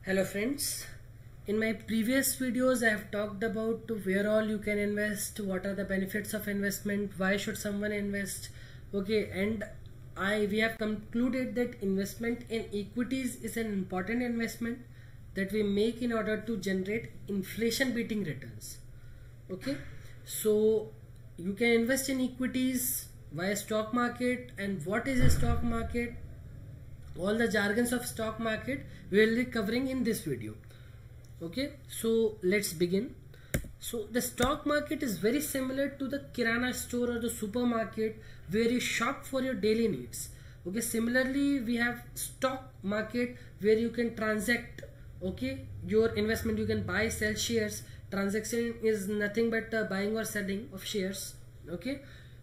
Hello friends, in my previous videos I have talked about where all you can invest, what are the benefits of investment, why should someone invest, okay, and we have concluded that investment in equities is an important investment that we make in order to generate inflation beating returns. Okay, so you can invest in equities via stock market. And what is a stock market? All the jargons of stock market we will be covering in this video. Okay, so let's begin. So the stock market is very similar to the kirana store or the supermarket where you shop for your daily needs. Okay, similarly we have stock market where you can transact, okay, your investment. You can buy, sell shares. Transaction is nothing but buying or selling of shares. Okay,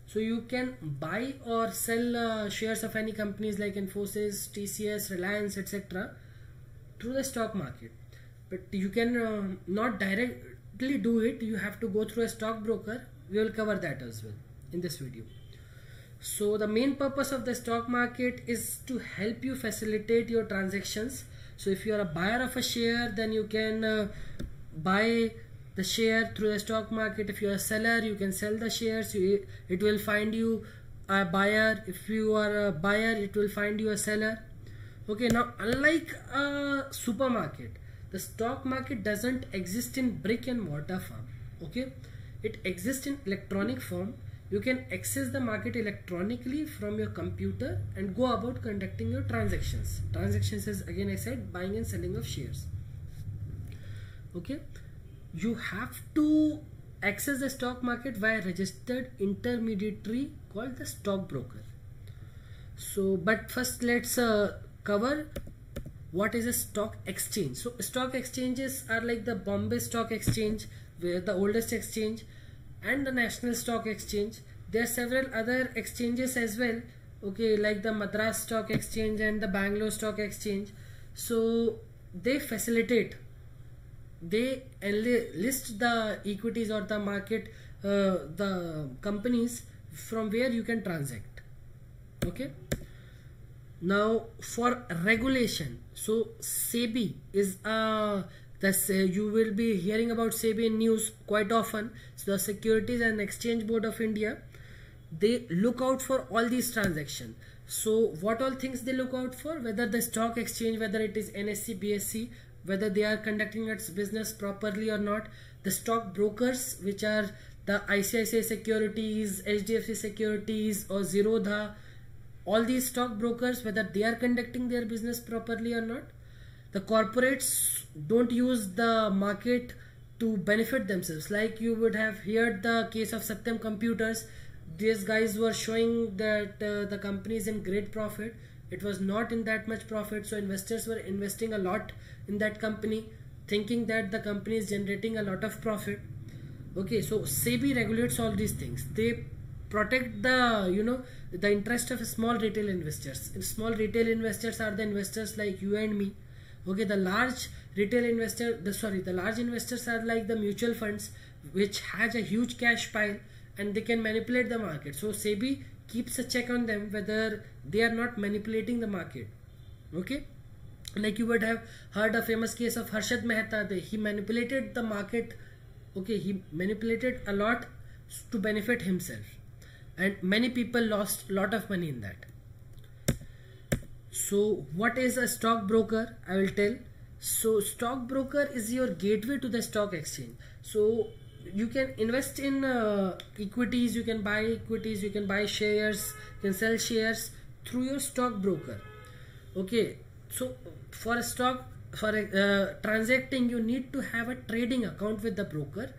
so you can buy or sell shares of any companies like Infosys, TCS, Reliance, etc. through the stock market. But you can not directly do it. You have to go through a stockbroker. We will cover that as well in this video. So the main purpose of the stock market is to help you facilitate your transactions. So if you are a buyer of a share, then you can buy the share through the stock market. If you are a seller, you can sell the shares. It will find you a buyer. If you are a buyer, it will find you a seller. Okay, now unlike a supermarket, the stock market doesn't exist in brick and mortar form. Okay, it exists in electronic form. You can access the market electronically from your computer and go about conducting your transactions. Transactions is, again I said, buying and selling of shares. Okay, you have to access the stock market via registered intermediary called the stockbroker. So but first let's cover what is a stock exchange. So stock exchanges are like the Bombay Stock Exchange, where the oldest exchange, and the National Stock Exchange. There are several other exchanges as well, okay, like the Madras Stock Exchange and the Bangalore Stock Exchange. So they facilitate, they list the equities or the market, the companies from where you can transact. Okay, now for regulation, so SEBI is you will be hearing about SEBI in news quite often. So the Securities and Exchange Board of India, they look out for all these transactions. So what all things they look out for? Whether the stock exchange, whether it is NSE, BSE, whether they are conducting its business properly or not. The stock brokers, which are the ICICI Securities, HDFC Securities or Zerodha, all these stock brokers, whether they are conducting their business properly or not. The corporates don't use the market to benefit themselves. Like you would have heard the case of Satyam Computers. These guys were showing that the company is in great profit. It was not in that much profit, so investors were investing a lot in that company, thinking that the company is generating a lot of profit. Okay, so SEBI regulates all these things. They protect the the interest of small retail investors. If small retail investors are the investors like you and me. Okay, the large retail investor, the large investors are like the mutual funds, which has a huge cash pile and they can manipulate the market. So SEBI keeps a check on them whether they are not manipulating the market. Okay, like you would have heard a famous case of Harshad Mehta. He manipulated the market. Okay, he manipulated a lot to benefit himself, and many people lost a lot of money in that. So what is a stockbroker? I will tell. So stockbroker is your gateway to the stock exchange. So you can invest in equities, you can buy equities, you can buy shares, you can sell shares through your stockbroker. Okay, so for transacting, you need to have a trading account with the broker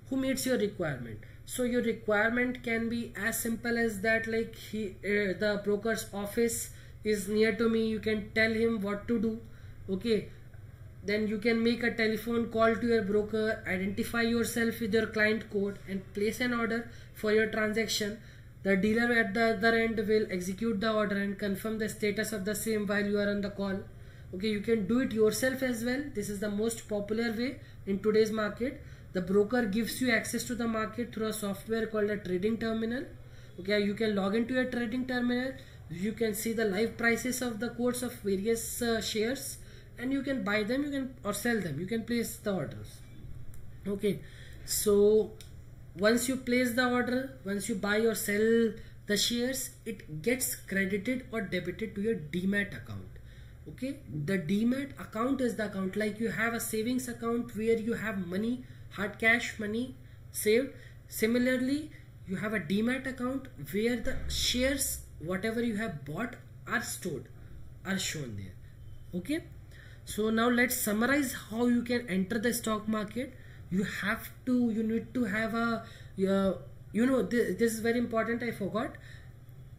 who meets your requirement. So your requirement can be as simple as that, like the broker's office is near to me, you can tell him what to do. Okay, then you can make a telephone call to your broker, identify yourself with your client code and place an order for your transaction. The dealer at the other end will execute the order and confirm the status of the same while you are on the call. Okay, you can do it yourself as well. This is the most popular way in today's market. The broker gives you access to the market through a software called a trading terminal. Okay, you can log into your trading terminal. You can see the live prices of the quotes of various shares and you can buy them, you can or sell them, you can place the orders. Okay, so once you place the order, once you buy or sell the shares, it gets credited or debited to your demat account. Okay, the demat account is the account, like you have a savings account where you have money, hard cash money saved. Similarly, you have a demat account where the shares whatever you have bought are stored, are shown there. Okay, so now let's summarize how you can enter the stock market. You need to have a this is very important, I forgot.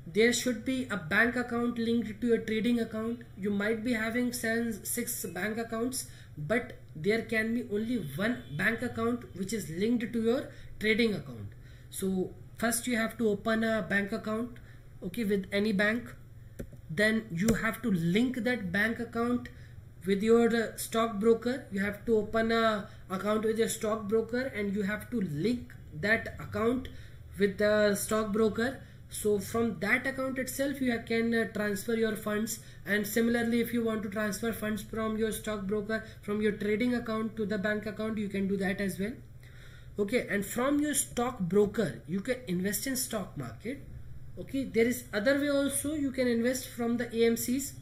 There should be a bank account linked to your trading account. You might be having 6 bank accounts, but there can be only one bank account which is linked to your trading account. So first you have to open a bank account, okay, with any bank. Then you have to link that bank account with your stockbroker. You have to open a account with your stockbroker, and you have to link that account with the stockbroker. So from that account itself you can transfer your funds. And similarly, if you want to transfer funds from your stockbroker, from your trading account to the bank account, you can do that as well. Okay, and from your stockbroker you can invest in stock market. Okay, there is other way also. You can invest from the AMCs,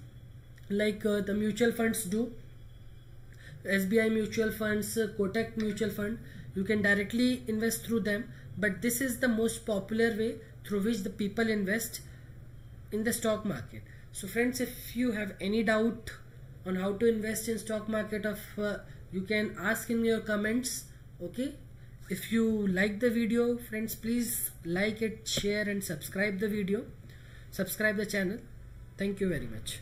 like the mutual funds do, SBI mutual funds, Kotak mutual fund. You can directly invest through them, but this is the most popular way through which the people invest in the stock market. So friends, if you have any doubt on how to invest in stock market, you can ask in your comments. Okay, if you like the video, friends, please like it, share and subscribe the video, subscribe the channel. Thank you very much.